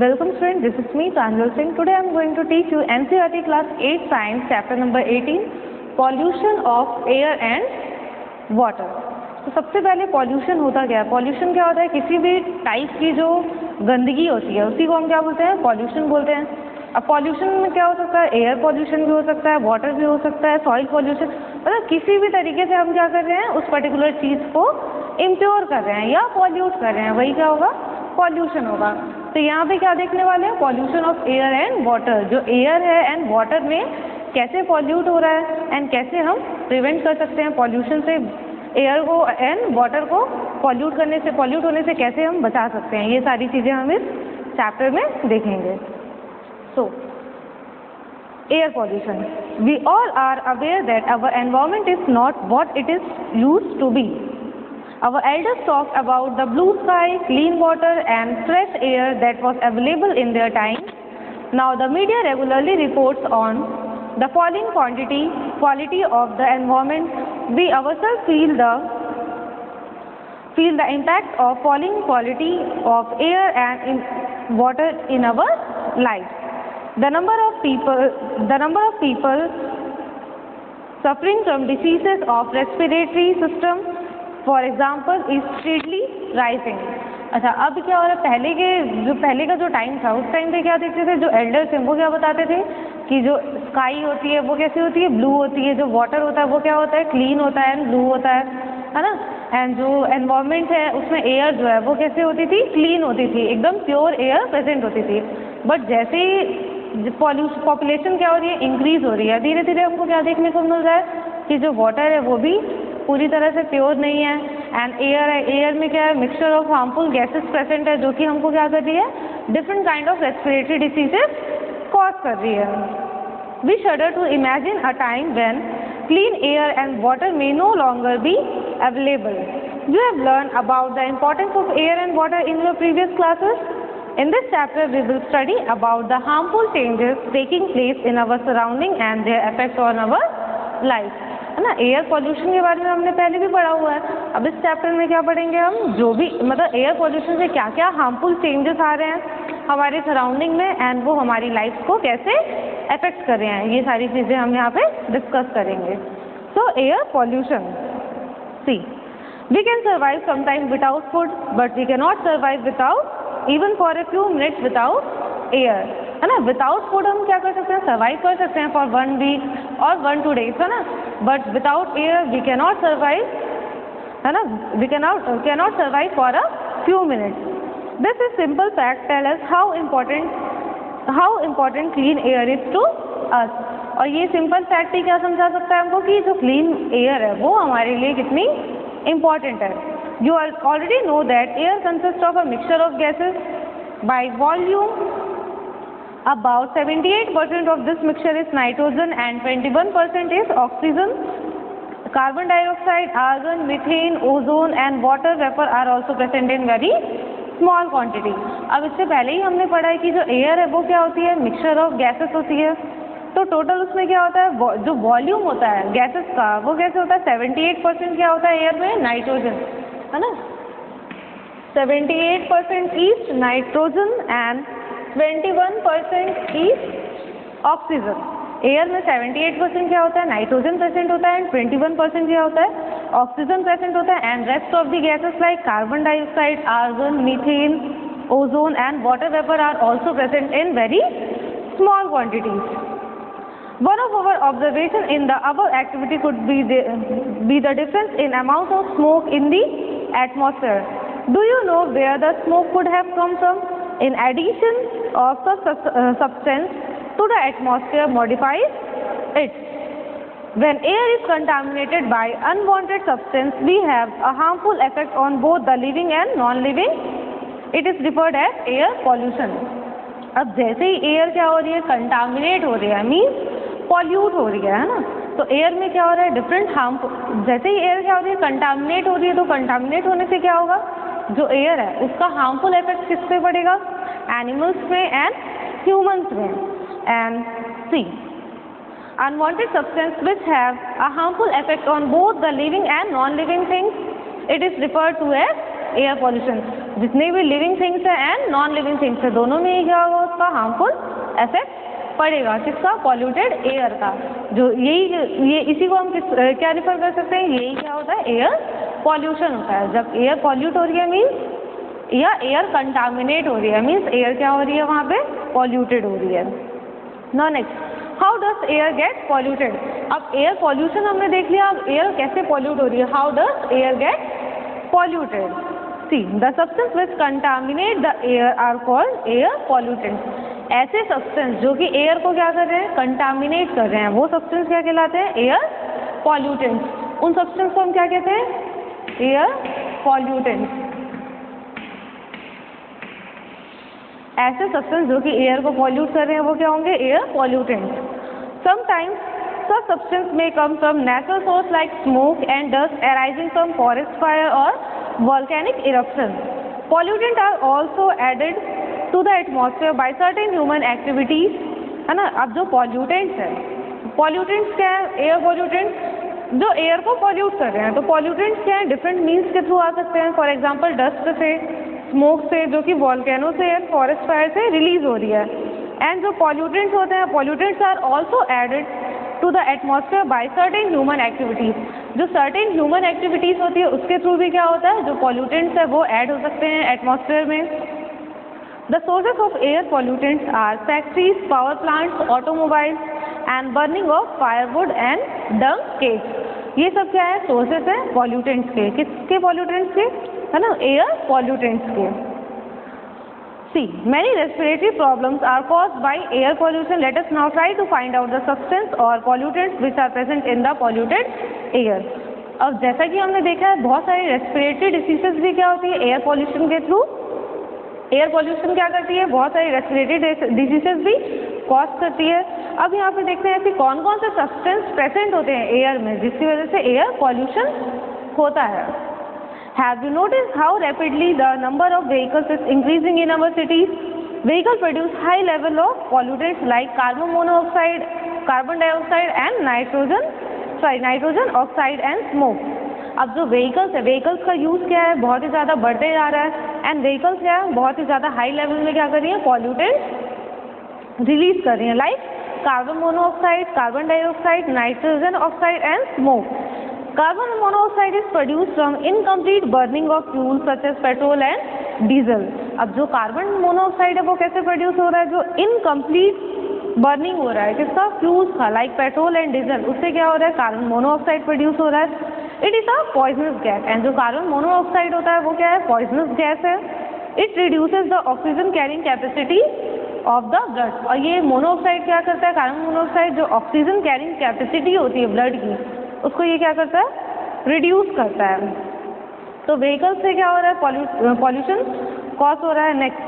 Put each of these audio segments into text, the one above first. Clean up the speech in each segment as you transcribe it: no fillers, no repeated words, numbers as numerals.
Welcome student, this is me Pranjal Singh. Today I am going to teach you NCERT class 8 science chapter number 18 pollution of air and water. तो सबसे पहले pollution होता क्या है? Pollution क्या होता है? किसी भी टाइप की जो गंदगी होती है उसी को हम क्या बोलते हैं? पॉल्यूशन बोलते हैं. अब पॉल्यूशन में क्या हो सकता है? एयर पॉल्यूशन भी हो सकता है, वाटर भी हो सकता है, सॉइल पॉल्यूशन, मतलब किसी भी तरीके से हम क्या कर रहे हैं, उस पर्टिकुलर चीज़ को इम्प्योर कर रहे हैं या पॉल्यूट कर रहे हैं, वही क्या होगा? पॉल्यूशन होगा. तो यहाँ पे क्या देखने वाले हैं? Pollution of air and water. जो एयर है एंड वाटर में कैसे पॉल्यूट हो रहा है एंड कैसे हम प्रिवेंट कर सकते हैं पॉल्यूशन से, एयर को एंड वाटर को पॉल्यूट होने से कैसे हम बचा सकते हैं, ये सारी चीज़ें हम इस चैप्टर में देखेंगे. So air pollution. We all are aware that our environment is not what it is used to be. Our elders talked about the blue sky, clean water and fresh air that was available in their time. Now the media regularly reports on the falling quality of the environment. We ourselves feel the impact of falling quality of air and water in our lives. The number of people suffering from diseases of respiratory system, for example, is strictly rising. अच्छा, अब क्या हो रहा है? पहले का जो time था उस टाइम पे क्या देखते थे, जो एल्डर्स हैं वो क्या बताते थे कि जो स्काई होती है वो कैसी होती है? ब्लू होती है. जो वाटर होता है वो क्या होता है? क्लीन होता है एंड ब्लू होता है ना. एंड जो एनवायरनमेंट है उसमें एयर जो है वो कैसे होती थी? क्लीन होती थी, एकदम प्योर एयर प्रेजेंट होती थी. बट जैसे ही पॉपुलेशन क्या हो रही है? इंक्रीज हो रही है. धीरे धीरे हमको क्या देखने को मिल रहा है कि जो वाटर है वो भी पूरी तरह से प्योर नहीं है. एंड एयर में क्या है? Mixture of harmful gases present है, जो कि हमको क्या कर रही है? Different kind of respiratory diseases cause कर रही है. We shudder to imagine a time when clean air and water may no longer be available. You have learn about the importance of air and water in your previous classes. In this chapter, we will study about the harmful changes taking place in our surrounding and their effect on our life. है ना. Air pollution के बारे में हमने पहले भी पढ़ा हुआ है. अब इस चैप्टर में क्या पढ़ेंगे हम? जो भी मतलब एयर पॉल्यूशन से क्या क्या हार्मफुल चेंजेस आ रहे हैं हमारे सराउंडिंग में एंड वो हमारी लाइफ को कैसे अफेक्ट कर रहे हैं, ये सारी चीज़ें हम यहाँ पे डिस्कस करेंगे. So air pollution. See, we can survive sometime without food but we can not survive without even for a few minutes without air. है ना. विदाउट फूड हम क्या कर सकते हैं? सर्वाइव कर सकते हैं फॉर 1 वीक और 1-2 डेज, है ना. But without air we can not survive, है ना. We can not survive for a few minutes. This is simple fact tell us how important clean air is to us. और ये simple fact ही क्या समझा सकता है हमको कि जो क्लीन एयर है वो हमारे लिए कितनी इम्पॉर्टेंट है. You already know that air consists of a mixture of gases. By volume, about 78% of this mixture is nitrogen and 21% is oxygen. Carbon dioxide, argon, methane, ozone and water vapor are also present in very small quantity. अब इससे पहले ही हमने पढ़ा है कि जो air है वो क्या होती है? मिक्सचर ऑफ गैसेस होती है. तो टोटल उसमें क्या होता है? जो वॉल्यूम होता है गैसेस का वो कैसे होता है? 78% क्या होता है एयर में? नाइट्रोजन, है ना. 78% is nitrogen and 21% is oxygen. Air में 78% क्या होता है? नाइट्रोजन प्रेजेंट होता है एंड 21% क्या होता है? ऑक्सीजन प्रेजेंट होता है. And rest of the gases like carbon dioxide, argon, methane, ozone and water vapour are also present in very small quantities. One of our observation in the above activity could be the difference in amount of smoke in the atmosphere. Do you know where the smoke could have come from? In addition of substance to the atmosphere modifies it. When air is contaminated by unwanted substance, we have a harmful effect on both the living and non-living. It is referred as air pollution. अब जैसे ही air क्या हो रही है? Contaminate हो रही है, means pollute हो रही है ना. तो एयर में क्या हो रहा है? Different harmful. जैसे ही एयर क्या हो रही है? कंटामिनेट हो रही है. तो कंटामिनेट होने से क्या होगा? जो एयर है उसका हार्मफुल इफेक्ट किस पे पड़ेगा? एनिमल्स में एंड ह्यूमंस में. And see, unwanted substance which have a harmful effect on both the living and non-living things, it is referred to as air pollution. जितने भी लिविंग थिंग्स है एंड नॉन लिविंग थिंग्स है, दोनों में ही क्या होगा, उसका हार्मफुल इफेक्ट पड़ेगा। किसका? पॉल्यूटेड एयर का। जो ये इसी को हम क्या रिफर कर सकते हैं, यही क्या होता है, एयर पॉल्यूशन होता है। जब एयर पॉल्यूट हो रही है मीन्स, या एयर कंटामिनेट हो रही है मीन्स एयर क्या हो रही है, वहाँ पे पॉल्यूटेड हो रही है। Now next, how does air get polluted. अब एयर पॉल्यूशन हमने देख लिया, अब एयर कैसे पॉल्यूट हो रही है, how does air get polluted. See the substance which contaminate the air are called air pollutants. ऐसे सब्सटेंस जो कि एयर को क्या कर रहे हैं, कंटामिनेट कर रहे हैं, वो सब्सटेंस क्या कहलाते हैं, एयर पॉल्यूटेंट्स। उन सब्सटेंस को हम क्या कहते हैं, एयर पॉल्यूटेंट्स। ऐसे सब्सटेंस जो कि एयर को पॉल्यूट कर रहे हैं वो क्या होंगे, air pollutants. Sometimes such substance may come from natural source like smoke and dust arising from forest fire or volcanic eruption. Pollutants are also added to the atmosphere by certain human activities, है ना। अब जो pollutants है, pollutants क्या है, air pollutants जो air को pollute कर रहे हैं। तो pollutants क्या है, डिफरेंट मीन्स के थ्रू आ सकते हैं। फॉर एग्जाम्पल डस्ट से, स्मोक से जो कि वॉल्केनो से या फॉरेस्ट फायर से रिलीज हो रही है। एंड जो pollutants होते हैं, pollutants are also added to the atmosphere by certain human activities. जो सर्टेन ह्यूमन एक्टिविटीज होती है उसके थ्रू भी क्या होता है, जो पॉल्यूटेंट्स है वो ऐड हो सकते हैं एटमॉस्फेयर में। The sources of air pollutants are factories, power plants, automobiles and burning of firewood and dung cakes. ये सब क्या है, सोर्सेज है पॉल्यूटेंट्स के। किसके पॉल्यूटेंट्स के, है ना, एयर पॉल्यूटेंट्स के। See, many respiratory problems are caused by air pollution. Let us now try to find out the substance or pollutants which are present in the polluted air. अब जैसा कि हमने देखा है, बहुत सारी रेस्पिरेटरी डिसीजेस भी क्या होती है, एयर पॉल्यूशन के थ्रू। एयर पॉल्यूशन क्या करती है, बहुत सारी रेस्पिरेटरी डिसीजेस भी कॉज करती है। अब यहाँ पे देखते हैं ऐसे कौन कौन से सब्सटेंस प्रेजेंट होते हैं एयर में जिसकी वजह से एयर पॉल्यूशन होता है। Have you noticed how rapidly the number of vehicles is increasing in our cities? Vehicles produce high level of pollutants like carbon monoxide, carbon dioxide and nitrogen oxide and smoke. अब जो vehicles है, vehicles का use क्या है, बहुत ही ज़्यादा बढ़ते जा रहा है। एंड vehicles क्या है, बहुत ही ज़्यादा हाई लेवल में क्या कर रही है, pollutants रिलीज कर रही है, like carbon monoxide, carbon dioxide, nitrogen oxide and smoke. Carbon monoxide is produced from incomplete burning of fuels such as petrol and diesel. अब जो कार्बन मोनोऑक्साइड है वो कैसे प्रोड्यूस हो रहा है, जो इनकम्प्लीट बर्निंग हो रहा है किसका, फ्यूल्स का, लाइक पेट्रोल एंड डीजल, उससे क्या हो रहा है, कार्बन मोनोऑक्साइड प्रोड्यूस हो रहा है। It is a poisonous gas. And जो कार्बन मोनोऑक्साइड होता है वो क्या है, पॉइजनस गैस है। It reduces the oxygen carrying capacity of the blood. और ये मोनोऑक्साइड क्या करता है, कार्बन मोनोऑक्साइड जो ऑक्सीजन कैरिंग कैपेसिटी होती है ब्लड की, उसको ये क्या करता है, रिड्यूस करता है। तो व्हीकल से क्या हो रहा है, पॉल्यूशन कॉज हो रहा है। Next,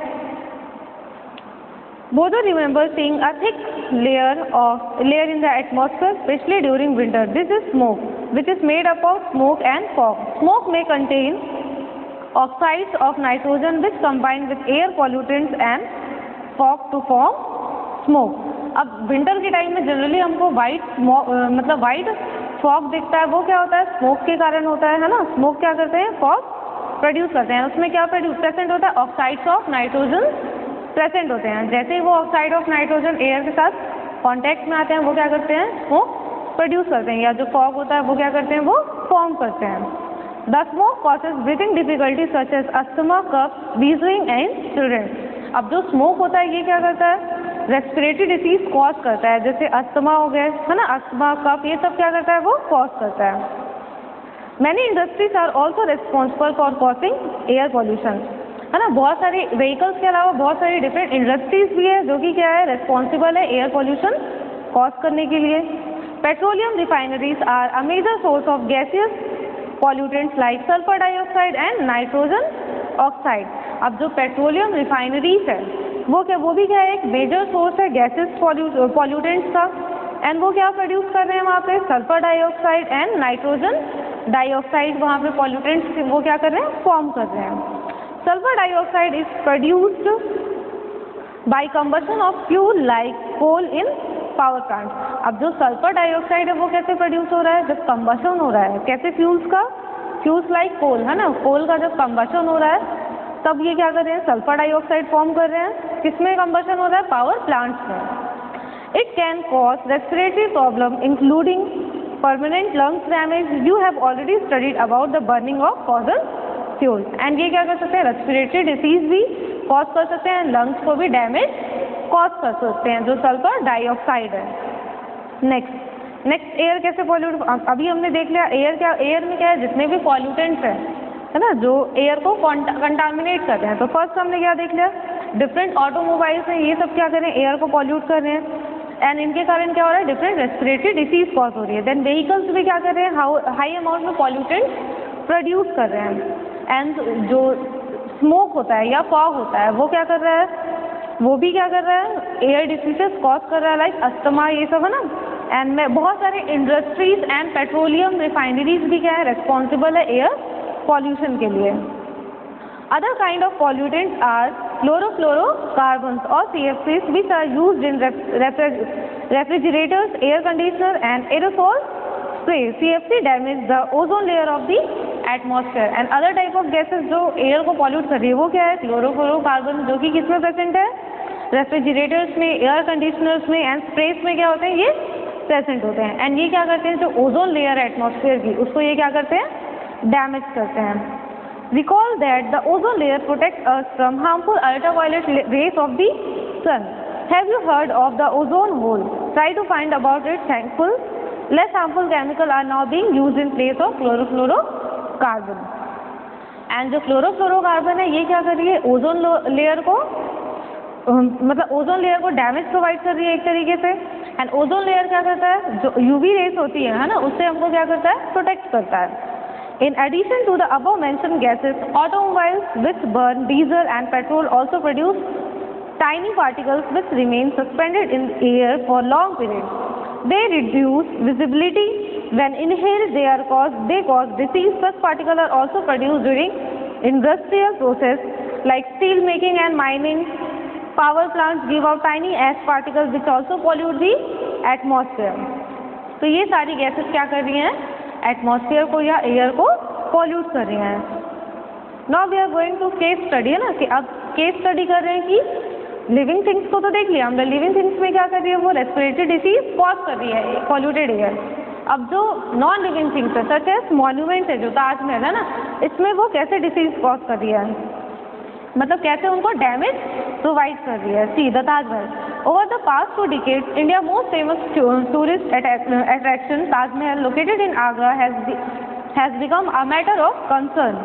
both remember seeing a thick layer in the atmosphere, especially during winter. This is smoke, which is made up of smoke and fog. Smoke may contain oxides of nitrogen which combine with air pollutants and fog to form smoke. अब winter के time में generally हमको white fog दिखता है, वो क्या होता है, स्मोक के कारण होता है ना। स्मोक क्या करते हैं, फॉग प्रोड्यूस करते हैं। उसमें क्या प्रेजेंट होता है, ऑक्साइड्स ऑफ नाइट्रोजन प्रेजेंट होते हैं। जैसे ही वो ऑक्साइड ऑफ नाइट्रोजन एयर के साथ कांटेक्ट में आते हैं वो क्या करते हैं, स्मोक प्रोड्यूस करते हैं। या जो फॉग होता है वो क्या करते हैं, वो फॉर्म करते हैं। The smoke causes breathing difficulty such as asthma, cough, wheezing and children. अब जो स्मोक होता है ये क्या करता है, रेस्पिरेटरी डिसीज कॉज करता है, जैसे अस्थमा हो गया है ना, अस्थमा, कफ, ये सब क्या करता है, वो कॉज करता है। Many industries are also responsible for causing air pollution, है ना। बहुत सारी व्हीकल्स के अलावा बहुत सारी डिफरेंट इंडस्ट्रीज भी है जो कि क्या है, रिस्पॉन्सिबल है एयर पॉल्यूशन कॉज करने के लिए। Petroleum refineries are a major source of gaseous pollutants like sulphur dioxide and nitrogen oxide. अब जो पेट्रोलियम रिफाइनरीज है वो भी क्या है, एक मेजर सोर्स है गैसेस पॉल्यूटेंट्स का। एंड वो क्या प्रोड्यूस कर रहे हैं वहाँ पे, sulphur dioxide and nitrogen dioxide, वहाँ पे पॉल्यूटेंट्स वो क्या कर रहे हैं, फॉर्म कर रहे हैं। Sulphur dioxide is produced by combustion of fuel like coal in power plant. अब जो सल्फर डाइऑक्साइड है वो कैसे प्रोड्यूस हो रहा है, जब कंबशन हो रहा है, कैसे, फ्यूल्स का, फ्यूल्स लाइक कोल, है ना, कोल का जब कंबशन हो रहा है तब ये क्या कर रहे हैं, सल्फर डाइऑक्साइड फॉर्म कर रहे हैं। किसमें कंबशन हो रहा है, पावर प्लांट्स में। It can cause respiratory problem including permanent lungs damage. You have already studied about the burning of fossil fuel, and ये क्या कर सकते हैं, रेस्पिरेटरी डिसीज भी कॉज कर सकते हैं, लंग्स को भी डैमेज कॉज कर सकते हैं, जो सल्फर डाइऑक्साइड है। नेक्स्ट एयर कैसे पॉल्यूट, अभी हमने देख लिया एयर क्या, एयर में क्या है, जितने भी पॉल्यूटेंट्स है ना, जो एयर को कंटामिनेट कर रहे हैं। तो फर्स्ट हमने क्या देख लिया, डिफरेंट ऑटोमोबाइल्स हैं, ये सब क्या कर रहे हैं, एयर को पॉल्यूट कर रहे हैं, एंड इनके कारण क्या हो रहा है, डिफरेंट रेस्पिरेटरी डिसीज कॉज हो रही है। देन व्हीकल्स भी क्या कर रहे हैं, हाई अमाउंट में पॉल्यूटेंट प्रोड्यूस कर रहे हैं, एंड जो स्मोक होता है या फॉग होता है वो क्या कर रहा है, वो भी क्या कर रहा है, एयर डिसीजेस कॉज कर रहा है, लाइक अस्थमा, ये सब है ना। एंड में बहुत सारे इंडस्ट्रीज एंड पेट्रोलियम रिफाइनरीज भी क्या है, रेस्पॉन्सिबल है एयर पॉल्यूशन के लिए। Other kind of pollutants are chlorofluorocarbons or CFCs which are used in refrigerators, air conditioner and aerosol spray. CFC damage the ozone layer of the atmosphere and other type of gases जो air को pollute कर रही है वो क्या है, chlorofluorocarbon, जो कि किसमें प्रेजेंट है, रेफ्रिजरेटर्स में, एयर कंडीशनर्स में एंड स्प्रेस में क्या होते हैं, ये प्रेजेंट होते हैं। एंड ये क्या करते हैं, जो ओजोन लेयर है एटमॉस्फेयर की, उसको ये क्या करते हैं, डैमेज करते हैं। Recall that the ozone layer protects us from harmful ultraviolet rays of the sun. Have you heard of the ozone hole? Try to find about it. Thankful, less harmful chemicals are now being used in place of chlorofluorocarbon. And जो chlorofluorocarbon है ये क्या कर रही है, ozone layer को मतलब ozone layer को डैमेज प्रोवाइड कर रही है एक तरीके से। एंड ओजोन लेयर क्या करता है, जो यूवी रेस होती है ना, उससे हमको क्या करता है, प्रोटेक्ट करता है। In addition to the above mentioned gases, automobiles which burn diesel and petrol also produce tiny particles which remain suspended in the air for long periods. They reduce visibility. When inhaled, they cause disease. Such particles are also produced during industrial process like steel making and mining. Power plants give out tiny ash particles which also pollute the atmosphere. तो ये सारी gases क्या कर रही हैं, atmosphere को या air को पॉल्यूट कर रही हैं। Now we are going to case study, है ना, कि अब केस स्टडी कर रहे हैं कि लिविंग थिंग्स को तो देख लिया हमने, लिविंग थिंग्स में क्या कर रही है, वो रेस्पिरेटरी डिसीज कॉज कर रही है पॉल्यूटेड एयर। अब जो नॉन लिविंग थिंग्स है, सच एज मॉन्यूमेंट है, जो ताजमहल है ना, इसमें वो कैसे डिसीज कॉज कर रही है, मतलब कैसे उनको डैमेज प्रोवाइड कर रही है। See the Taj Mahal, over the past 2 decades, India's most famous tourist attraction, Taj Mahal, located in Agra, has become a matter of concern.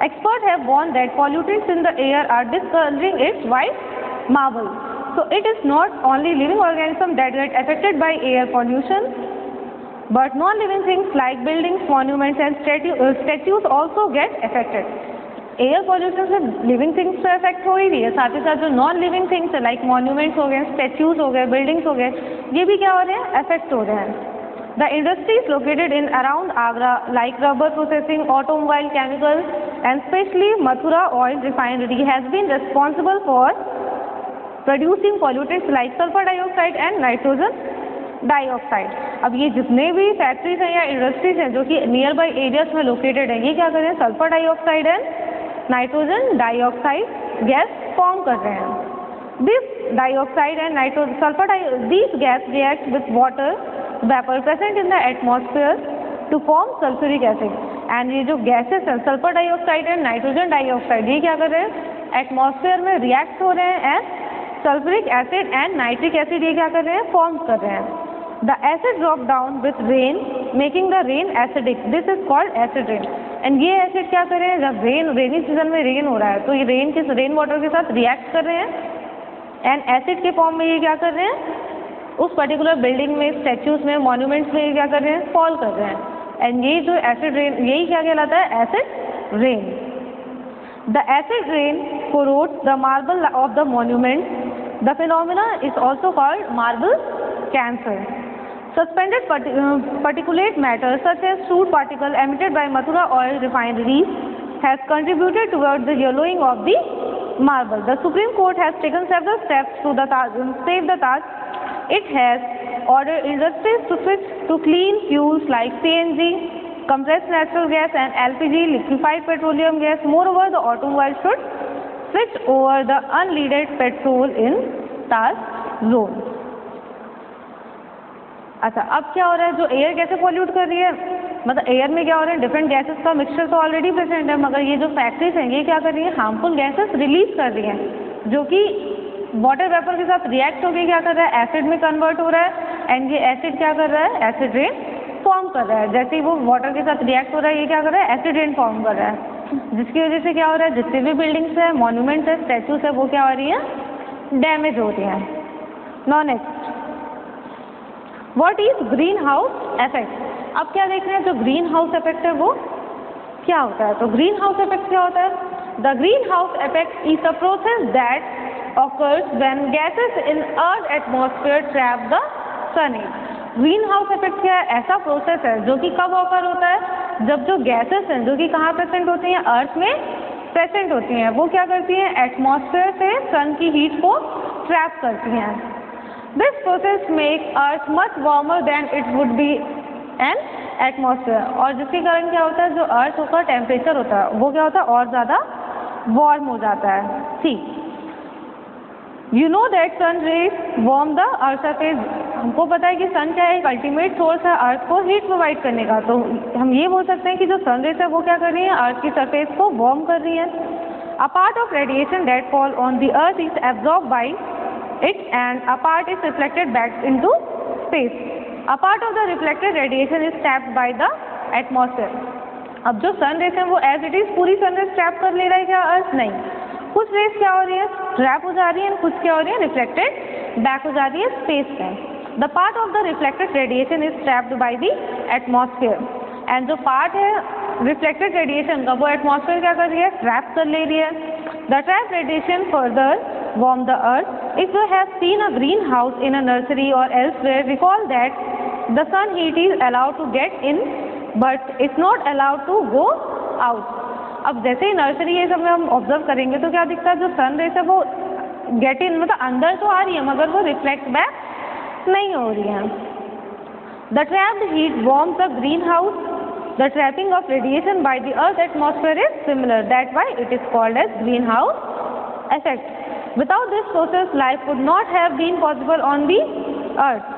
Experts have warned that pollutants in the air are discoloring its white marble. So it is not only living organisms that get affected by air pollution, but non-living things like buildings, monuments and statues also get affected. Air pollution से living things तो effect हो ही रही है, साथ ही साथ जो non living things है like monuments हो गए, स्टैच्यूज हो गए, बिल्डिंग्स हो गए, ये भी क्या हो रहे हैं, अफेक्ट हो रहे हैं। The industries located in around Agra like rubber processing, automobile, chemical and specially Mathura oil refinery has been responsible for producing pollutants like sulphur dioxide and nitrogen dioxide. अब ये जितने भी फैक्ट्रीज हैं या इंडस्ट्रीज हैं जो कि नियर बाई एरियाज में लोकेटेड है, ये क्या कर रहे हैं, sulphur dioxide and nitrogen dioxide gas form कर रहे हैं। This dioxide and these gas react with water vapor present in the atmosphere to form sulfuric acid. And ये जो गैसेस हैं sulphur dioxide and nitrogen dioxide, ये क्या कर रहे हैं, एटमॉस्फेयर में रिएक्ट हो रहे हैं and sulphuric acid and nitric acid ये क्या कर रहे हैं, फॉर्म कर रहे हैं। The acid drop down with rain making the rain acidic, this is called acid rain. And ये एसिड क्या कर रहे हैं, जब रेनी सीजन में रेन हो रहा है तो ये रेन वाटर के साथ रिएक्ट कर रहे हैं एंड एसिड के फॉर्म में ये क्या कर रहे हैं, उस पर्टिकुलर बिल्डिंग में, स्टैच्यूज में, मॉन्यूमेंट्स में ये क्या कर रहे हैं, फॉल कर रहे हैं। एंड ये जो एसिड रेन, यही क्या कहलाता है, acid rain. The acid rain corrodes the marble of the monument. The phenomena is also called marble cancer. Suspended particulate matter such as soot particle emitted by Mathura oil refineries has contributed towards the yellowing of the marble. The Supreme Court has taken several steps to save the Taj. It has ordered industries to switch to clean fuels like CNG, compressed natural gas and LPG, liquefied petroleum gas. Moreover, the automobile should switch over the unleaded petrol in tar zone. अच्छा, अब क्या हो रहा है, जो air कैसे pollute कर रही है, मतलब एयर में क्या हो रहा है, डिफरेंट गैसेस का मिक्सचर तो ऑलरेडी प्रेजेंट है, मगर ये जो फैक्ट्रीज हैं ये क्या कर रही हैं, हार्मफुल गैसेस रिलीज कर रही हैं, जो कि वाटर वेपर के साथ रिएक्ट होकर क्या कर रहा है, एसिड में कन्वर्ट हो रहा है, एंड ये एसिड क्या कर रहा है, एसिड रेन फॉर्म कर रहा है। जैसे ही वो वाटर के साथ रिएक्ट हो रहा है, ये क्या कर रहा है, एसिड रेन फॉर्म कर रहा है, जिसकी वजह से क्या हो रहा है, जितने भी बिल्डिंग्स है, मॉन्यूमेंट्स है, स्टैचूज है, वो क्या हो रही है, डैमेज हो रही हैं। Now next, what is green house effect. अब क्या देख रहे हैं, जो ग्रीन हाउस इफेक्ट है वो क्या होता है, तो ग्रीन हाउस इफेक्ट क्या होता है, the green house effect is the process that occurs when gases in earth atmosphere trap the sun heat। Green house effect क्या है, ऐसा प्रोसेस है जो कि कब ऑकर होता है, जब जो गैसेस हैं जो कि कहाँ प्रेजेंट होती हैं, अर्थ में प्रेजेंट होती हैं, वो क्या करती हैं, एटमॉस्फेयर से सन की हीट को ट्रैप करती हैं। This process make earth much warmer than it would be N atmosphere, और जिसके कारण क्या होता है, जो अर्थ का टेम्परेचर होता है वो क्या होता है, और ज़्यादा वार्म हो जाता है। ठीक, you know that sun rays warm the earth surface. हमको पता है कि सन क्या है, एक अल्टीमेट सोर्स है अर्थ को हीट प्रोवाइड करने का, तो हम ये बोल सकते हैं कि जो सन रेज है वो क्या कर रही है, अर्थ की सरफेस को वार्म कर रही है। A part of radiation that fall on the earth is absorb by it and a part is reflected back into space. A part of the reflected radiation is trapped by the atmosphere. अब जो sun rays है वो as it is पूरी sun rays trap कर ले रहा है क्या, अर्थ नहीं, कुछ रेज क्या हो रही है, ट्रैप हो जा रही है, कुछ क्या हो रही है, रिफ्लेक्टेड बैक हो जा रही है स्पेस में। The part of the reflected radiation is trapped by the atmosphere, and जो पार्ट है रिफ्लेक्टेड रेडिएशन का वो एटमॉस्फेयर क्या कर रही है, ट्रैप कर ले रही है। The trap radiation further warm the earth. If you have seen a green house in a nursery or elsewhere, recall that the sun heat is allowed to get in but it's not allowed to go out. अब जैसे ही nursery ये सब में हम observe करेंगे तो क्या दिखता है, जो सन रेस है वो गेट इन मतलब अंदर तो आ रही है मगर वो रिफ्लेक्ट बैक नहीं हो रही है। The trapped heat warms the greenhouse. The trapping of radiation by the earth atmosphere is similar, that why it is called as green house effect. Without this process life would not have been possible on the earth,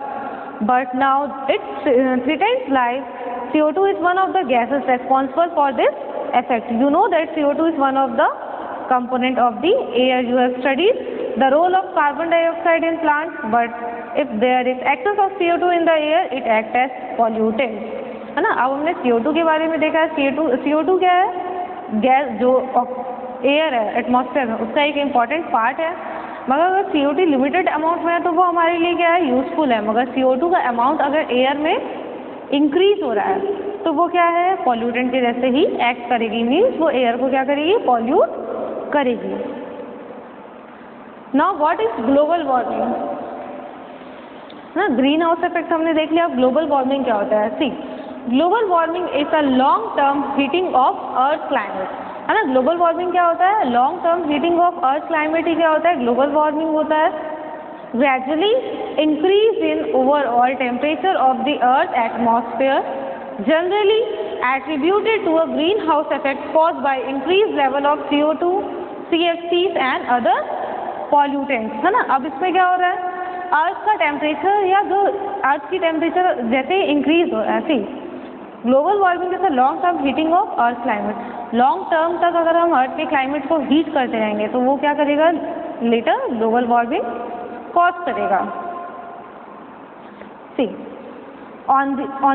but now it threatens life. CO2 is one of the gases responsible for this effect. You know that CO2 is one of the component of the air. You have studied the role of carbon dioxide in plants, but if there is excess of CO2 in the air, it acts as pollutant, है ना। अब हमने CO2 के बारे में देखा है। CO2 क्या है, गैस जो एयर है एटमॉस्फेयर में उसका एक इम्पॉर्टेंट पार्ट है, मगर अगर CO2 लिमिटेड अमाउंट में है तो वो हमारे लिए क्या है, यूजफुल है। मगर CO2 का अमाउंट अगर एयर में इंक्रीज हो रहा है तो वो क्या है, पॉल्यूटेंट के जैसे ही एक्ट करेगी, मीन्स वो एयर को क्या करेगी, पॉल्यूट करेगी। Now what is global warming ना, ग्रीन हाउस इफेक्ट हमने देख लिया। अब ग्लोबल वार्मिंग क्या होता है, see global warming is a long term heating of earth climate, है ना। ग्लोबल वार्मिंग क्या होता है, long term heating of earth climate ही क्या होता है, ग्लोबल वार्मिंग होता है। Gradually increase in overall temperature of the earth atmosphere, generally attributed to a greenhouse effect caused by increased level of CO2, CFCs and other pollutants, है ना। अब इसमें क्या हो रहा है, अर्थ का टेम्परेचर या जो अर्थ की टेम्परेचर जैसे ही इंक्रीज हो रहा है, ऐसे ग्लोबल वार्मिंग जैसे long term heating of earth climate. Long term तक अगर हम अर्थ के क्लाइमेट को हीट करते रहेंगे तो वो क्या करेगा, लेटर ग्लोबल वार्मिंग कॉज करेगा। सी on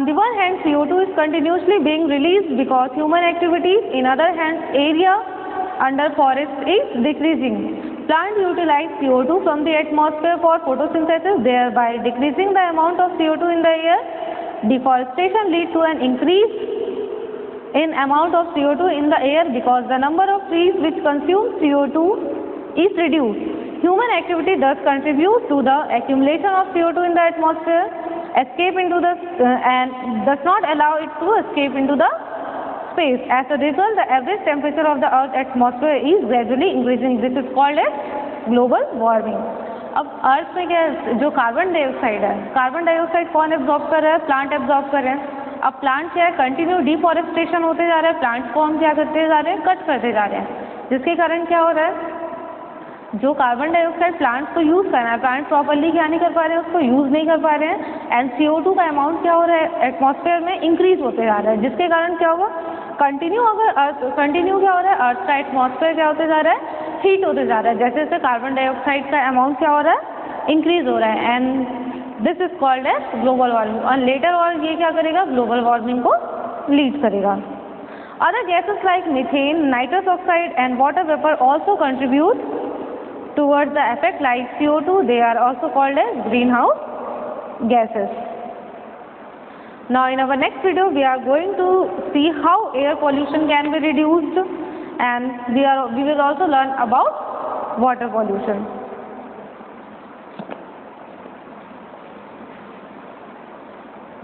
the one hand CO2 is continuously being released because human activities, in other hand area under forest is decreasing. Plants utilize CO2 from the atmosphere for photosynthesis, thereby decreasing the amount of CO2 in the air. Deforestation leads to an increase in amount of CO2 in the air because the number of trees which consume CO2 is reduced. Human activity thus contributes to the accumulation of CO2 in the atmosphere, escape into the and does not allow it to escape into the space. As a result, the average temperature of the Earth's atmosphere is gradually increasing. This is called as global warming. अब अर्थ में क्या है, जो carbon dioxide है, carbon dioxide कौन absorb कर रहा है, प्लांट एब्जॉर्ब कर रहे हैं। अब प्लांट क्या है, कंटिन्यू डिफॉरेस्टेशन होते जा रहा है, प्लांट्स को हम क्या करते जा रहे हैं, कट करते जा रहे हैं, जिसके कारण क्या हो रहा है, जो कार्बन डाइऑक्साइड प्लांट्स को यूज़ करना है, प्लांट प्रॉपरली क्या नहीं कर पा रहे हैं, उसको यूज़ नहीं कर पा रहे हैं, एंड CO2 का अमाउंट क्या हो रहा है एटमॉस्फेयर में इंक्रीज होते जा रहा है, जिसके कारण क्या होगा, कंटिन्यू क्या हो रहा है, अर्थ का एटमॉस्फेयर क्या होते जा रहा है, हीट होते जा रहा है, जैसे जैसे कार्बन डाइऑक्साइड का अमाउंट क्या हो रहा है, इंक्रीज हो रहा है, and this is called as global warming. और लेटर और ये क्या करेगा, ग्लोबल वार्मिंग को लीड करेगा। Other gases like methane, nitrous oxide and water vapour also contribute towards the effect like CO2. They are also called as greenhouse gases. Now in our next video we are going to see how air pollution can be reduced, and we will also learn about water pollution.